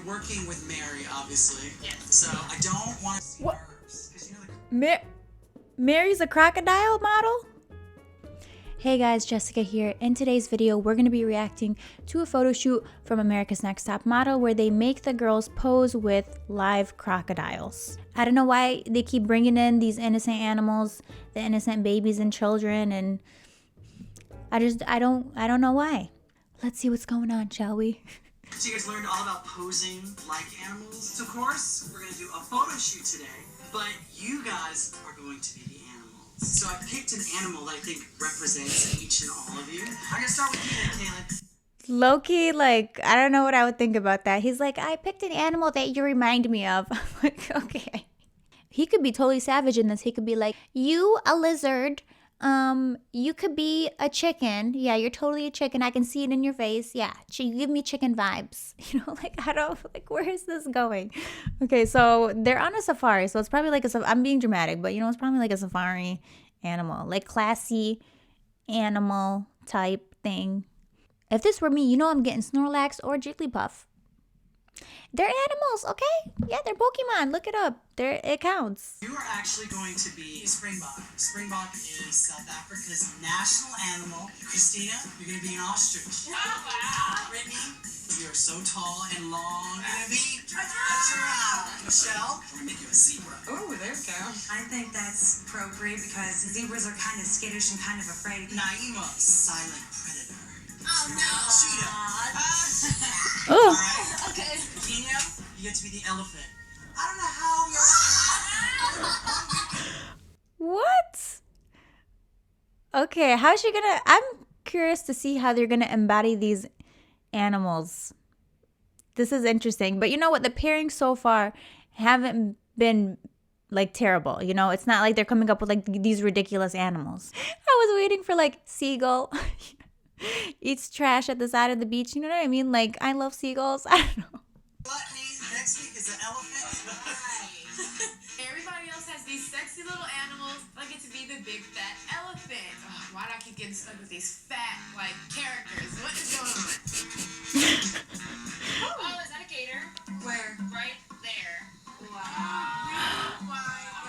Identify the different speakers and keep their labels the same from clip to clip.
Speaker 1: working with Mary, obviously. Yeah. So I don't want to see nerves. 'Cause you know
Speaker 2: Mary's a crocodile model? Hey guys, Jessica here. In today's video, we're going to be reacting to a photo shoot from America's Next Top Model where they make the girls pose with live crocodiles. I don't know why they keep bringing in these innocent animals, the innocent babies and children, and I don't know why. Let's see what's going on, shall we?
Speaker 1: So you guys learned all about posing like animals. So of course, we're going to do a photo shoot today, but you guys are going to be the animals. So I picked an animal that I think represents each and all of you. I'm going to start with you, Kaylin.
Speaker 2: Low-key, like, I don't know what I would think about that. He's like, I picked an animal that you remind me of. I'm like, okay. He could be totally savage in this. He could be like, you a lizard. You could be a chicken. Yeah, you're totally a chicken. I can see it in your face. Yeah, you give me chicken vibes. You know, like, I don't, like, where is this going? Okay, so they're on a safari. So it's probably like I'm being dramatic, but, you know, it's probably like a safari animal. Like, classy animal type thing. If this were me, you know I'm getting Snorlax or Jigglypuff. They're animals, okay? Yeah, they're Pokemon. Look it up. It counts.
Speaker 1: You are actually going to be a springbok. Springbok is South Africa's national animal. Christina, you're going to be an ostrich. Brittany, you are so tall and long. You're going to be a giraffe. Michelle, we're going to make you a zebra.
Speaker 3: Oh, there we go.
Speaker 4: I think that's appropriate because zebras are kind of skittish and kind of afraid.
Speaker 1: Naima, silent predator.
Speaker 4: Oh, no.
Speaker 1: Cheetah.
Speaker 2: Oh.
Speaker 1: All right.
Speaker 4: Okay.
Speaker 1: Kenya, you get to be the elephant. I don't know how you're...
Speaker 2: What? Okay, how's she gonna... I'm curious to see how they're gonna embody these animals. This is interesting. But you know what? The pairings so far haven't been, like, terrible. You know, it's not like they're coming up with, like, these ridiculous animals. I was waiting for, like, seagull... eats trash at the side of the beach. You know what I mean? Like, I love seagulls. I don't know.
Speaker 1: Next week is an elephant.
Speaker 3: Everybody else has these sexy little animals. I get to be the big fat elephant. Oh, why do I keep getting stuck with these fat, like, characters? What is going on? Oh, is that a gator?
Speaker 4: Where?
Speaker 3: Right there. Wow. Oh my God.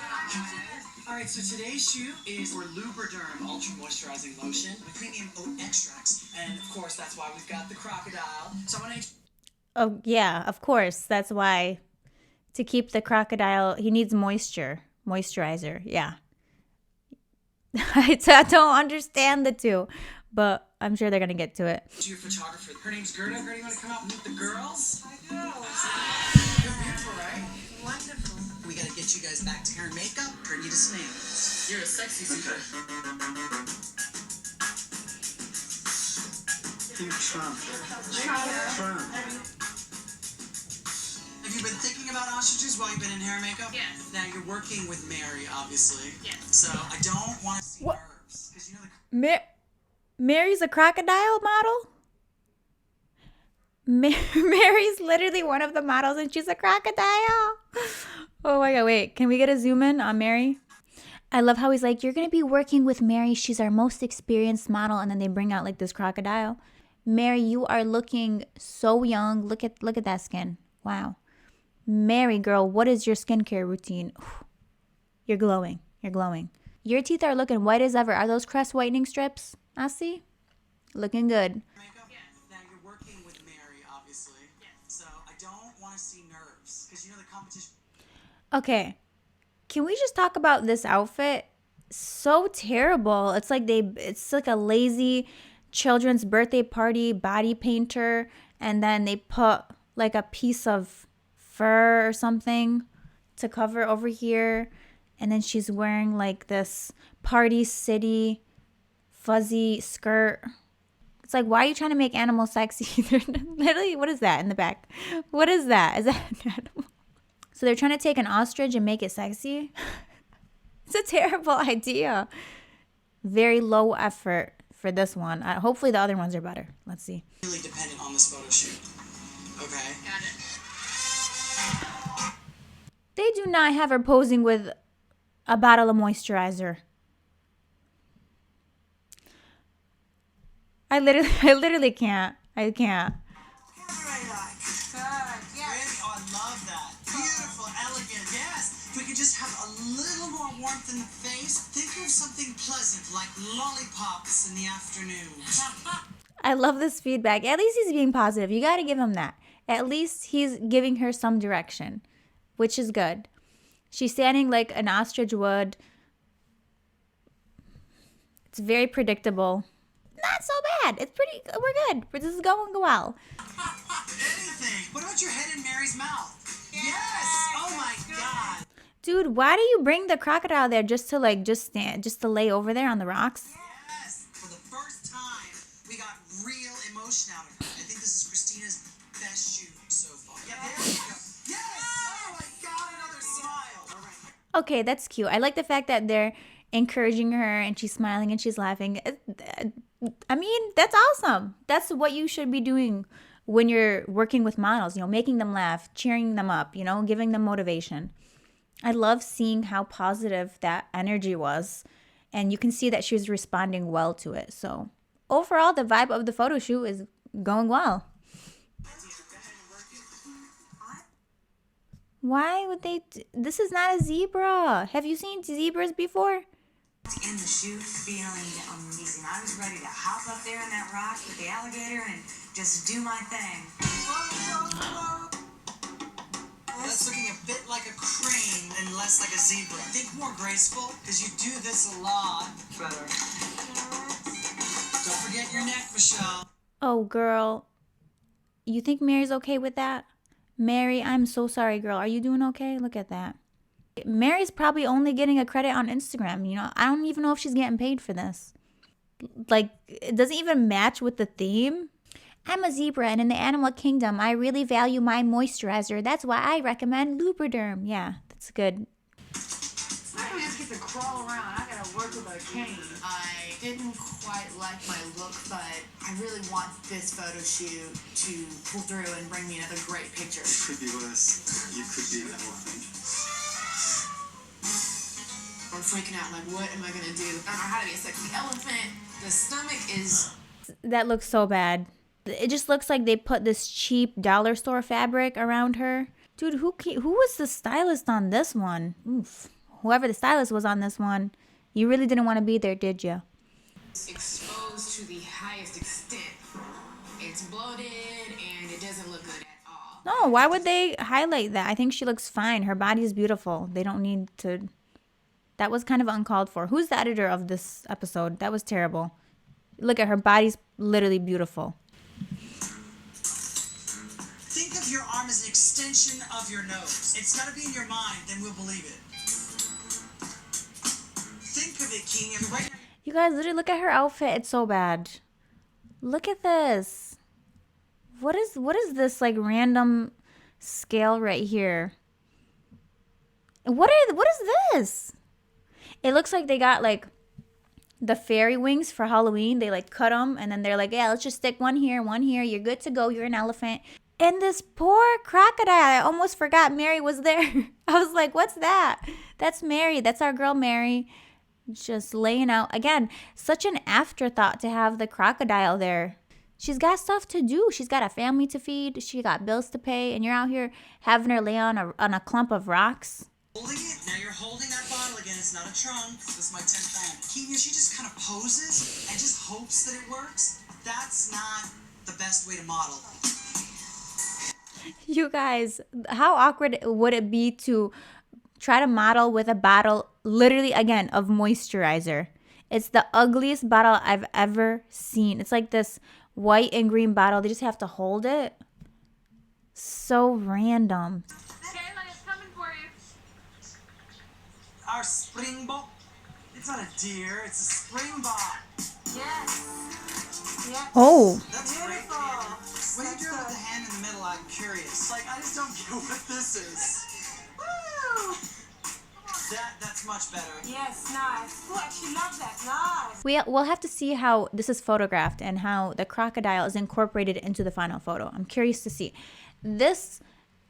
Speaker 1: All right, so today's shoot is for Lubriderm Ultra Moisturizing Lotion with premium oat extracts. And of course, that's why we've got the crocodile. So I want to...
Speaker 2: Oh, yeah, of course. That's why. To keep the crocodile, he needs moisturizer. Yeah. I don't understand the two, but I'm sure they're going to get to it.
Speaker 1: Your photographer. Her name's Gerda. Gerda, you want to come out and meet the girls?
Speaker 4: I know.
Speaker 1: You're beautiful, right?
Speaker 4: Wonderful.
Speaker 1: We got to get you guys back to hair and makeup. Turn you to snails. You're a sexy zebra. Think Trump. Have you been thinking about ostriches while you've been in hair and makeup?
Speaker 3: Yes.
Speaker 1: Now you're working with Mary, obviously.
Speaker 3: Yes.
Speaker 1: So I don't want to see
Speaker 2: What?
Speaker 1: nerves. Because you know the...
Speaker 2: Mary's a crocodile model? Mary's literally one of the models and she's a crocodile. Oh my God, wait. Can we get a zoom in on Mary? I love how he's like, you're going to be working with Mary. She's our most experienced model. And then they bring out like this crocodile. Mary, you are looking so young. Look at that skin. Wow. Mary, girl, what is your skincare routine? You're glowing. You're glowing. Your teeth are looking white as ever. Are those crest whitening strips? I see. Looking good.
Speaker 1: Makeup? Yes. Now you're working with Mary, obviously.
Speaker 3: Yes.
Speaker 1: So I don't want to see nerves. Because you know the competition...
Speaker 2: Okay. Can we just talk about this outfit? So terrible. It's like a lazy children's birthday party body painter. And then they put like a piece of fur or something to cover over here. And then she's wearing like this Party City fuzzy skirt. It's like, why are you trying to make animals sexy? Literally, what is that in the back? What is that? Is that an animal? So they're trying to take an ostrich and make it sexy? It's a terrible idea. Very low effort for this one. Hopefully the other ones are better. Let's see.
Speaker 1: Really dependent on this photo shoot. Okay.
Speaker 3: Got it.
Speaker 2: They do not have her posing with a bottle of moisturizer. I literally can't. I can't.
Speaker 4: Good. Yeah.
Speaker 1: just have a little more warmth in the face, think of something pleasant like lollipops in the afternoon.
Speaker 2: I love this feedback. At least he's being positive. You got to give him that. At least he's giving her some direction, which is good. She's standing like an ostrich would. It's very predictable. Not so bad. It's pretty, we're good. This is going well.
Speaker 1: Anything. What about your head in Mary's mouth? Yes! Oh my God!
Speaker 2: Dude, why do you bring the crocodile there just to like, just to lay over there on the rocks?
Speaker 1: Yes! For the first time, we got real emotion out of her. I think this is Christina's best shoot so far. Yeah, there you go. Yes! Oh my God, another smile. All right.
Speaker 2: Okay, that's cute. I like the fact that they're encouraging her and she's smiling and she's laughing. I mean, that's awesome. That's what you should be doing when you're working with models, you know, making them laugh, cheering them up, you know, giving them motivation. I love seeing how positive that energy was. And you can see that she was responding well to it. So overall, the vibe of the photo shoot is going well. Why would they? This is not a zebra. Have you seen zebras before?
Speaker 4: In the shoot, feeling amazing. I was ready to hop up there in that rock with the alligator and just do my thing.
Speaker 1: That's looking a bit like a crane and less like a zebra. Think more graceful, because you do this a lot better. Don't forget your neck, Michelle.
Speaker 2: Oh, girl. You think Mary's okay with that? Mary, I'm so sorry, girl. Are you doing okay? Look at that. Mary's probably only getting a credit on Instagram. You know, I don't even know if she's getting paid for this. Like, it doesn't even match with the theme. I'm a zebra, and in the animal kingdom, I really value my moisturizer. That's why I recommend Lubriderm. Yeah, that's good.
Speaker 3: I don't just get to crawl around. I gotta work with a cane. I didn't quite like my look, but I really want this photo shoot to pull through and bring me another great picture.
Speaker 5: It could be worse. You could be an elephant.
Speaker 3: I'm freaking out. Like, what am I gonna do? I don't know how to be a sexy elephant. The stomach is.
Speaker 2: That looks so bad. It just looks like they put this cheap dollar store fabric around her. Dude, who was the stylist on this one? Oof. Whoever the stylist was on this one, you really didn't want to be there, did you?
Speaker 3: Exposed to the highest extent. It's bloated and it doesn't look good at all.
Speaker 2: No, why would they highlight that? I think she looks fine. Her body is beautiful. They don't need to. That was kind of uncalled for. Who's the editor of this episode? That was terrible. Look at her body's literally beautiful.
Speaker 1: Think of your arm as an extension of your nose. It's got to be in your mind, then we'll believe it. Think of it, King. Right now.
Speaker 2: You guys, literally look at her outfit. It's so bad. Look at this. What is this like random scale right here? What is this? It looks like they got like the fairy wings for Halloween. They like cut them and then they're like, yeah, let's just stick one here, one here. You're good to go. You're an elephant. And this poor crocodile, I almost forgot Mary was there. I was like, what's that? That's Mary. That's our girl Mary. Just laying out. Again, such an afterthought to have the crocodile there. She's got stuff to do. She's got a family to feed. She got bills to pay. And you're out here having her lay on a clump of rocks.
Speaker 1: Holding it. Now you're holding that bottle again. It's not a trunk. This is my 10th time. Keenya, she just kind of poses and just hopes that it works. That's not the best way to model.
Speaker 2: You guys, how awkward would it be to try to model with a bottle, literally, again, of moisturizer? It's the ugliest bottle I've ever seen. It's like this white and green bottle. They just have to hold it. So random.
Speaker 3: Kayla, it's coming for you.
Speaker 1: Our springbok. It's not a deer. It's a springbok.
Speaker 3: Yes. Yes.
Speaker 2: Oh.
Speaker 1: That's great, Keenya. What are you doing with the hand in the middle? I'm curious. Like, I just don't get what this is.
Speaker 3: Woo!
Speaker 1: That's much better.
Speaker 3: Yes, nice. Oh, I actually love that. Nice.
Speaker 2: We'll have to see how this is photographed and how the crocodile is incorporated into the final photo. I'm curious to see. This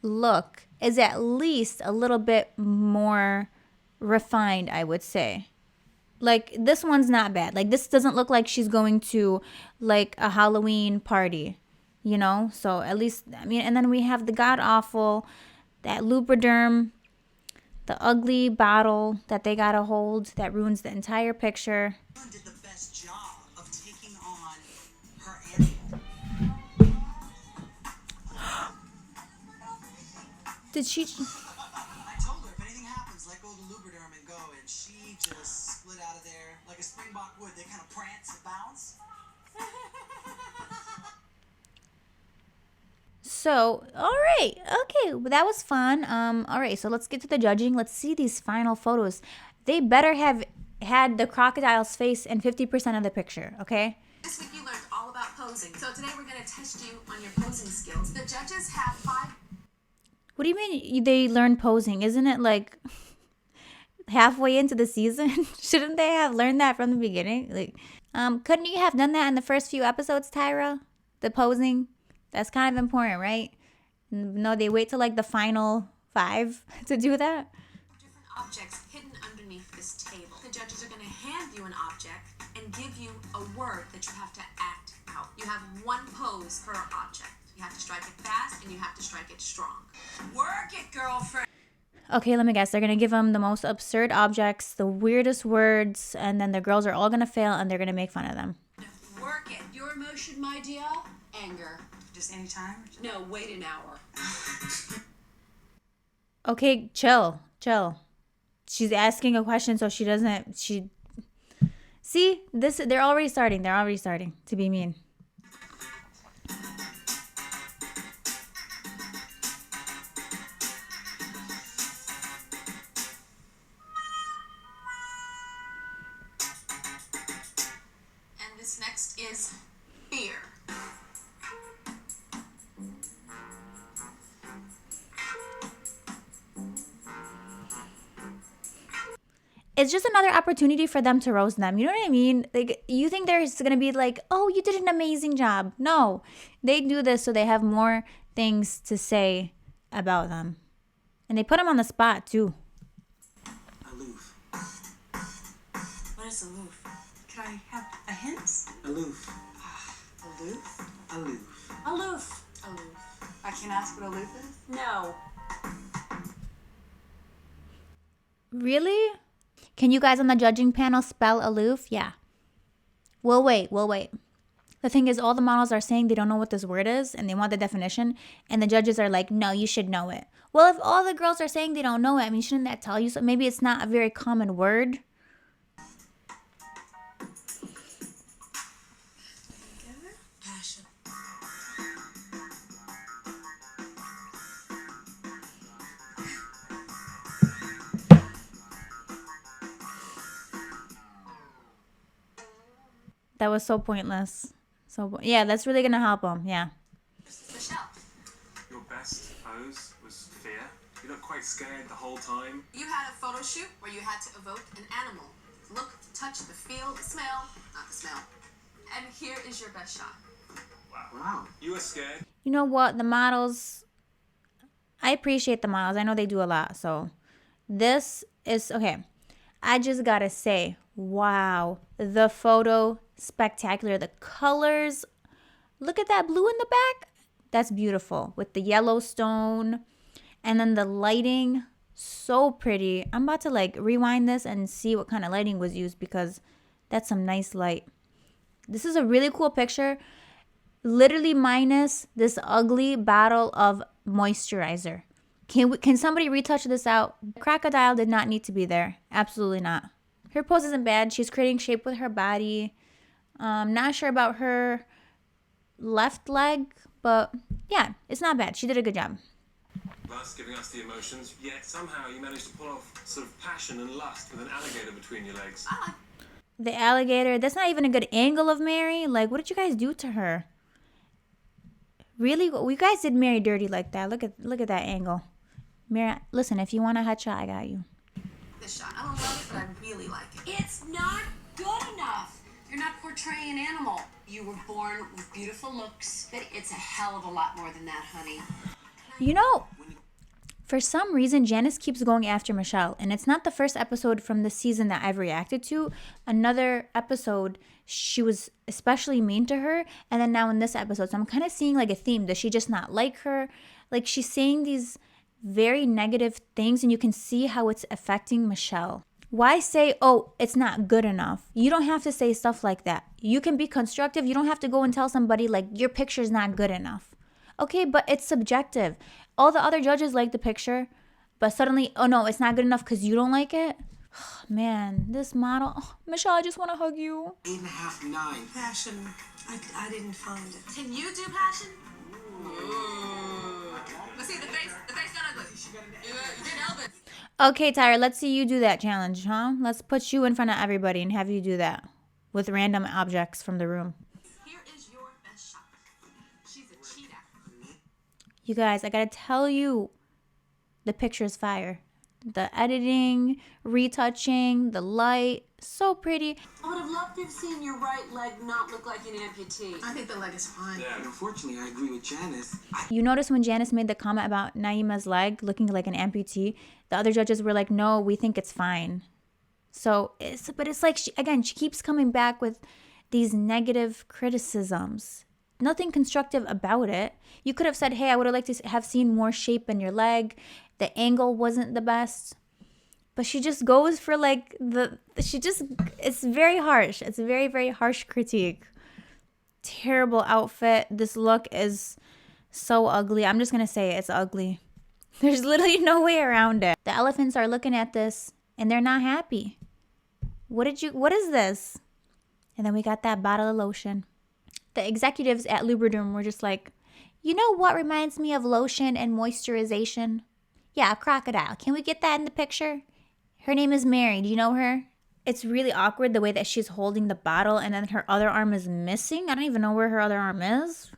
Speaker 2: look is at least a little bit more refined, I would say. Like, this one's not bad. Like, this doesn't look like she's going to, like, a Halloween party, you know? So, at least, I mean, and then we have the god-awful, that Lubriderm, the ugly bottle that they gotta hold that ruins the entire picture.
Speaker 1: Did the best job of taking on her animal.
Speaker 2: Did she?
Speaker 1: I told her if anything happens, let go of the lubriderm and go, and she just slid out of there like a springbok would. They kind of prance and bounce.
Speaker 2: So, all right, okay, well, that was fun. All right, so let's get to the judging. Let's see these final photos. They better have had the crocodile's face in 50% of the picture, okay?
Speaker 3: This week you learned all about posing. So today we're going to test you on your posing skills. The judges have 5.
Speaker 2: What do you mean they learned posing? Isn't it like halfway into the season? Shouldn't they have learned that from the beginning? Like, couldn't you have done that in the first few episodes, Tyra? The posing? That's kind of important, right? No, they wait till like the final 5 to do that.
Speaker 3: Different objects hidden underneath this table. The judges are going to hand you an object and give you a word that you have to act out. You have 1 pose per object. You have to strike it fast and you have to strike it strong. Work it, girlfriend.
Speaker 2: Okay, let me guess. They're going to give them the most absurd objects, the weirdest words, and then the girls are all going to fail and they're going to make fun of them.
Speaker 3: Work it. Your emotion, my dear? Anger.
Speaker 4: Just anytime?
Speaker 3: No, wait an hour.
Speaker 2: Okay, chill. She's asking a question so she doesn't, see, they're already starting to be mean.
Speaker 3: And this next is fear.
Speaker 2: It's just another opportunity for them to roast them. You know what I mean? Like, you think there's going to be like, oh, you did an amazing job. No, they do this so they have more things to say about them. And they put them on the spot, too.
Speaker 1: Aloof.
Speaker 4: What is aloof? Can I have a hint?
Speaker 1: Aloof.
Speaker 4: Aloof?
Speaker 1: Aloof.
Speaker 3: Aloof.
Speaker 4: Aloof. I can ask what aloof is?
Speaker 3: No.
Speaker 2: Really? Can you guys on the judging panel spell aloof? Yeah. We'll wait. The thing is, all the models are saying they don't know what this word is and they want the definition. And the judges are like, no, you should know it. Well, if all the girls are saying they don't know it, I mean, shouldn't that tell you? So maybe it's not a very common word.
Speaker 3: Passion.
Speaker 2: That was so pointless. Yeah, that's really going to help them. Yeah.
Speaker 3: Michelle.
Speaker 5: Your best pose was fear. You looked quite scared the whole time.
Speaker 3: You had a photo shoot where you had to evoke an animal. Look, touch, the feel, the smell. Not the smell. And here is your best shot.
Speaker 5: Wow. You were scared.
Speaker 2: You know what? The models, I appreciate the models. I know they do a lot. So this is, okay. I just got to say, wow. The photo, spectacular. The colors, look at that blue in the back. That's beautiful with the Yellowstone and then the lighting, so pretty. I'm about to like rewind this and see what kind of lighting was used because that's some nice light. This is a really cool picture, literally minus this ugly bottle of moisturizer. Can somebody retouch this out? Crocodile did not need to be there. Absolutely not. Her pose isn't bad. She's creating shape with her body. Not sure about her left leg, but yeah, it's not bad. She did a good job.
Speaker 5: Thus giving us the emotions, yet somehow you managed to pull off sort of passion and lust with an alligator between your legs.
Speaker 2: The alligator, that's not even a good angle of Mary. Like, what did you guys do to her? Really? You guys did Mary dirty like that. Look at that angle. Mary, listen, if you want a headshot, I got you.
Speaker 3: This shot. I don't love it, but I really like it. It's not good enough. You're not portraying an animal. You were born with beautiful looks, but it's a hell of a lot more than that, honey.
Speaker 2: You know, for some reason, Janice keeps going after Michelle. And it's not the first episode from the season that I've reacted to. Another episode, she was especially mean to her. And then now in this episode, so I'm kind of seeing like a theme. Does she just not like her? Like she's saying these very negative things, and you can see how it's affecting Michelle. Why say, oh, it's not good enough? You don't have to say stuff like that. You can be constructive. You don't have to go and tell somebody like your picture's not good enough. Okay, but it's subjective. All the other judges like the picture, but suddenly, oh no, it's not good enough because you don't like it? Man, this model, Michelle, I just want to hug you.
Speaker 6: 8.5, 9.
Speaker 3: Passion. I didn't find it.
Speaker 4: Can you do passion? Let's see the face got ugly. You did Elvis.
Speaker 2: Okay, Tyra, let's see you do that challenge, huh? Let's put you in front of everybody and have you do that with random objects from the room.
Speaker 4: Here is your best shot. She's a cheetah.
Speaker 2: You guys, I gotta tell you, the picture's fire. The editing, retouching, the light, so pretty.
Speaker 7: I would have loved to have seen your right leg not look like an amputee.
Speaker 3: I think the leg is fine.
Speaker 6: Yeah. Unfortunately, I agree with Janice.
Speaker 2: You notice when Janice made the comment about Naima's leg looking like an amputee, the other judges were like, no, we think it's fine. So, it's like, she keeps coming back with these negative criticisms. Nothing constructive about it. You could have said, hey, I would have liked to have seen more shape in your leg. The angle wasn't the best. But she just goes for like it's very harsh. It's a very, very harsh critique. Terrible outfit. This look is so ugly. I'm just going to say it's ugly. There's literally no way around it. The elephants are looking at this and they're not happy. What is this? And then we got that bottle of lotion. The executives at Lubriderm were just like, you know what reminds me of lotion and moisturization? Yeah, a crocodile. Can we get that in the picture? Her name is Mary. Do you know her? It's really awkward the way that she's holding the bottle and then her other arm is missing. I don't even know where her other arm is.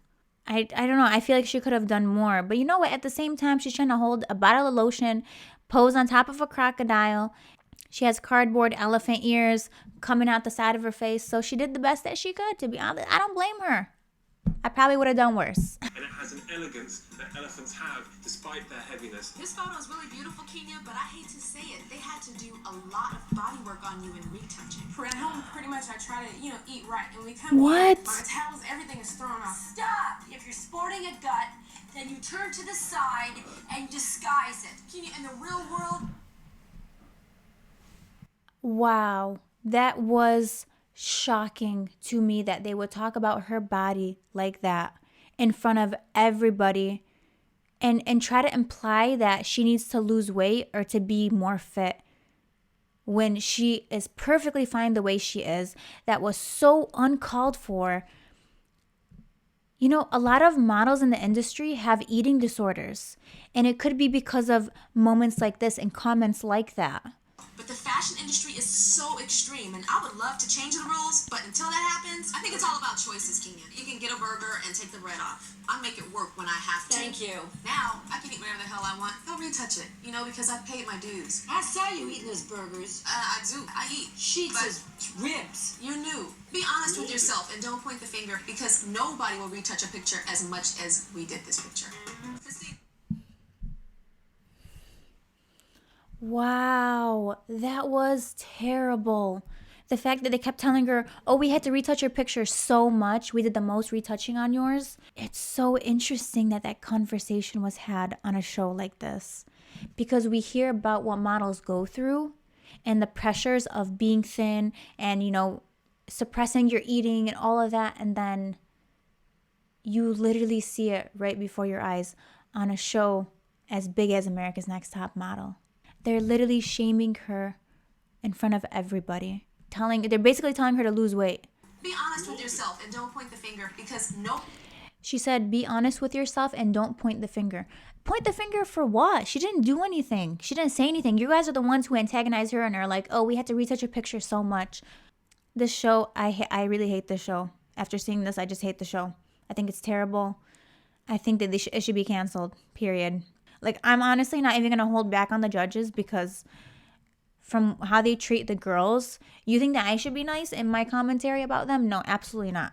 Speaker 2: I don't know. I feel like she could have done more. But you know what? At the same time, she's trying to hold a bottle of lotion, pose on top of a crocodile. She has cardboard elephant ears coming out the side of her face. So she did the best that she could, to be honest. I don't blame her. I probably would have done worse.
Speaker 5: And it has an elegance that elephants have, despite their heaviness.
Speaker 3: This photo is really beautiful, Kenya, but I hate to say it. They had to do a lot of body work on you in retouching.
Speaker 8: At home, pretty much, I try to, eat right. And we come
Speaker 2: What?
Speaker 8: My towels, everything is thrown off.
Speaker 7: Stop! If you're sporting a gut, then you turn to the side and disguise it.
Speaker 3: Kenya, in the real world,
Speaker 2: Wow. That was shocking to me that they would talk about her body like that in front of everybody and try to imply that she needs to lose weight or to be more fit when she is perfectly fine the way she is. That was so uncalled for. You know, a lot of models in the industry have eating disorders, and it could be because of moments like this and comments like that.
Speaker 3: but the fashion industry is so extreme, and I would love to change the rules, but until that happens, I think it's all about choices, Kenya. You can get a burger and take the bread off. I make it work when I have to.
Speaker 7: Thank you.
Speaker 3: Now, I can eat whatever the hell I want. Don't retouch it, because I paid my dues.
Speaker 7: I saw you eating those burgers.
Speaker 3: I do. I eat.
Speaker 7: Sheets
Speaker 3: But
Speaker 7: as ribs.
Speaker 3: you knew. Be honest with yourself and don't point the finger, because nobody will retouch a picture as much as we did this picture. Christine.
Speaker 2: Wow, that was terrible. The fact that they kept telling her, oh, we had to retouch your picture so much. We did the most retouching on yours. It's so interesting that that conversation was had on a show like this, because we hear about what models go through and the pressures of being thin and, suppressing your eating and all of that. And then you literally see it right before your eyes on a show as big as America's Next Top Model. They're literally shaming her in front of everybody. They're basically telling her to lose weight.
Speaker 3: Be honest with yourself and don't point the finger, because
Speaker 2: She said, be honest with yourself and don't point the finger. Point the finger for what? She didn't do anything. She didn't say anything. You guys are the ones who antagonize her and are like, oh, we had to retouch your picture so much. This show, I really hate this show. After seeing this, I just hate the show. I think it's terrible. I think that it should be canceled, period. Like, I'm honestly not even going to hold back on the judges, because from how they treat the girls, you think that I should be nice in my commentary about them? No, absolutely not.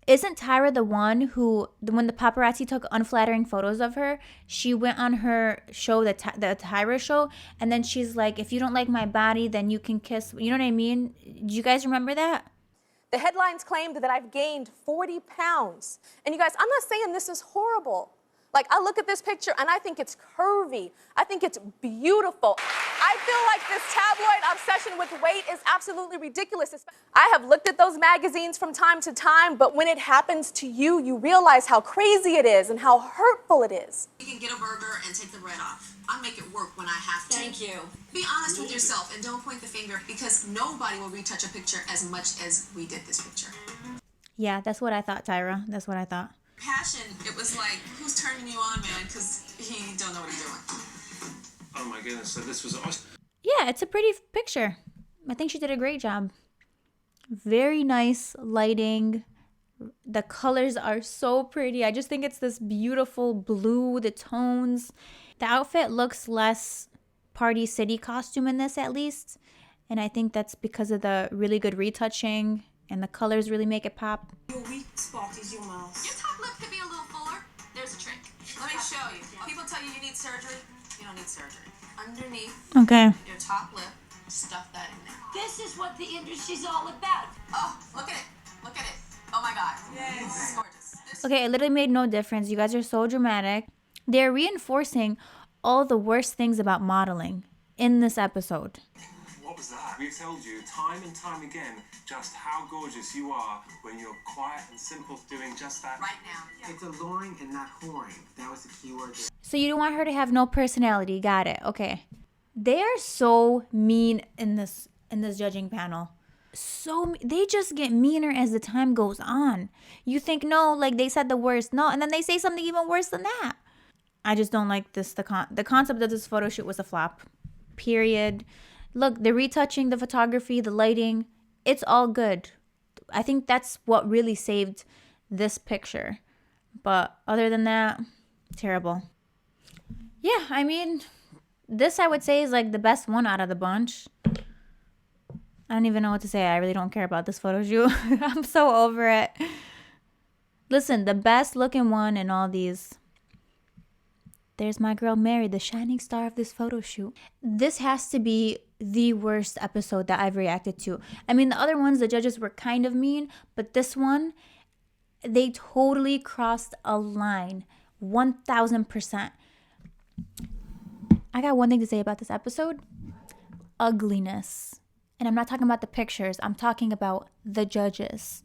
Speaker 2: Isn't Tyra the one who, when the paparazzi took unflattering photos of her, she went on her show, the Tyra show, and then she's like, if you don't like my body, then you can kiss. You know what I mean? Do you guys remember that?
Speaker 9: The headlines claimed that I've gained 40 pounds. And you guys, I'm not saying this is horrible, Like, I look at this picture and I think it's curvy. I think it's beautiful. I feel like this tabloid obsession with weight is absolutely ridiculous. I have looked at those magazines from time to time, but when it happens to you, you realize how crazy it is and how hurtful it is.
Speaker 3: You can get a burger and take the bread off. I make it work when I have to.
Speaker 7: Thank you.
Speaker 3: Be honest with yourself and don't point the finger, because nobody will retouch a picture as much as we did this picture.
Speaker 2: Yeah, that's what I thought, Tyra. That's what I thought.
Speaker 3: Passion, it was like, who's turning you on, man? Because he don't know what he's doing.
Speaker 5: Oh my goodness, so this was awesome.
Speaker 2: Yeah, it's a pretty picture. I think she did a great job. Very nice lighting. The colors are so pretty. I just think it's this beautiful blue, the tones. The outfit looks less Party City costume in this, at least. And I think that's because of the really good retouching, and the colors really make it pop.
Speaker 8: Your weak spot is your mouth.
Speaker 3: Your top lip could be a little fuller. There's a trick. Let me show you. People tell you need surgery. You don't need surgery. Underneath
Speaker 2: Okay.
Speaker 3: your top lip, stuff that in there.
Speaker 7: This is what the industry's all about.
Speaker 3: Oh, look at it. Look at it. Oh my God. Yes. This is gorgeous.
Speaker 2: Okay, it literally made no difference. You guys are so dramatic. They're reinforcing all the worst things about modeling in this episode.
Speaker 5: What was that? We've told you time and time again just how gorgeous you are when you're quiet and simple, doing just that.
Speaker 3: Right now.
Speaker 6: It's alluring and not whoring. That was the key word.
Speaker 2: So you don't want her to have no personality. Got it. Okay. They are so mean in this judging panel. They just get meaner as the time goes on. You think, no, like they said the worst. No, and then they say something even worse than that. I just don't like this. The concept of this photo shoot was a flop. Period. Look, the retouching, the photography, the lighting, it's all good. I think that's what really saved this picture. But other than that, terrible. Yeah, I mean, this I would say is like the best one out of the bunch. I don't even know what to say. I really don't care about this photo shoot. I'm so over it. Listen, the best looking one in all these. There's my girl Mary, the shining star of this photo shoot. This has to be the worst episode that I've reacted to. I mean, the other ones, the judges were kind of mean, but this one, they totally crossed a line. 1000%. I got one thing to say about this episode. Ugliness. And I'm not talking about the pictures. I'm talking about the judges.